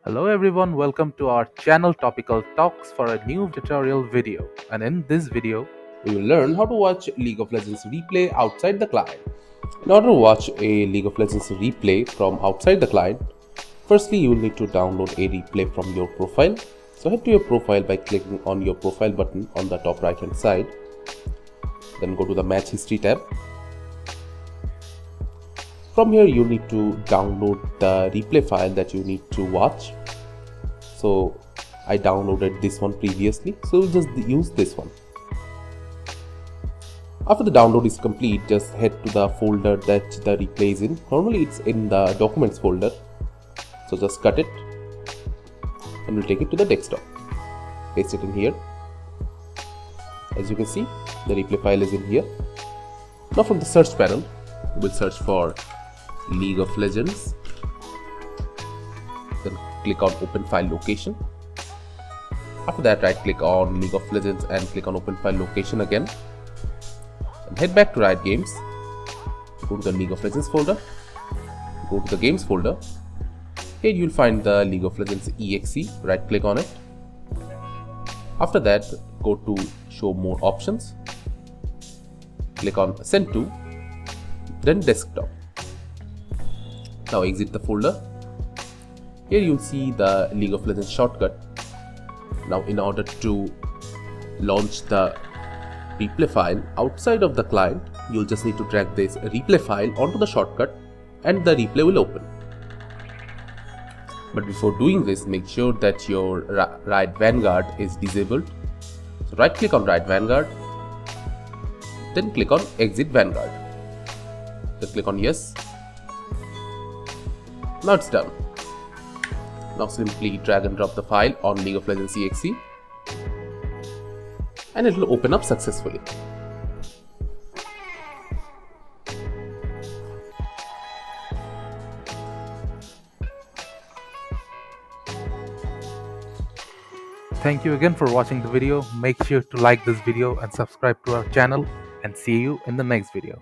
Hello everyone, welcome to our channel Topical Talks for a new tutorial video. And in this video, we will learn how to watch League of Legends replay outside the client. In order to watch a League of Legends replay from outside the client, firstly you will need to download a replay from your profile. So head to your profile by clicking on your profile button on the top right hand side. Then go to the match history tab. From here you need to download the replay file that you need to watch. So I downloaded this one previously, so just use this one. After the download is complete, just head to the folder that the replay is in. Normally it's in the documents folder, so just cut it and we'll take it to the desktop. Paste it in here. As you can see, the replay file is in here. Now from the search panel, we'll search for League of Legends. Then click on open file location. After that, right click on League of Legends and click on open file location again. And head back to Riot Games. Go to the League of Legends folder. Go to the games folder. Here you'll find the League of Legends exe. Right click on it. After that, go to show more options. Click on send to, then desktop. Now exit the folder. Here you'll see the League of Legends shortcut. Now in order to launch the replay file outside of the client, you'll just need to drag this replay file onto the shortcut and the replay will open. But before doing this, make sure that your Riot Vanguard is disabled. So right click on Riot Vanguard, then click on exit Vanguard. Then click on yes. Now it's done. Now simply drag and drop the file on League of Legends exe and it will open up successfully. thank you again for watching the video. Make sure to like this video and subscribe to our channel, and see you in the next video.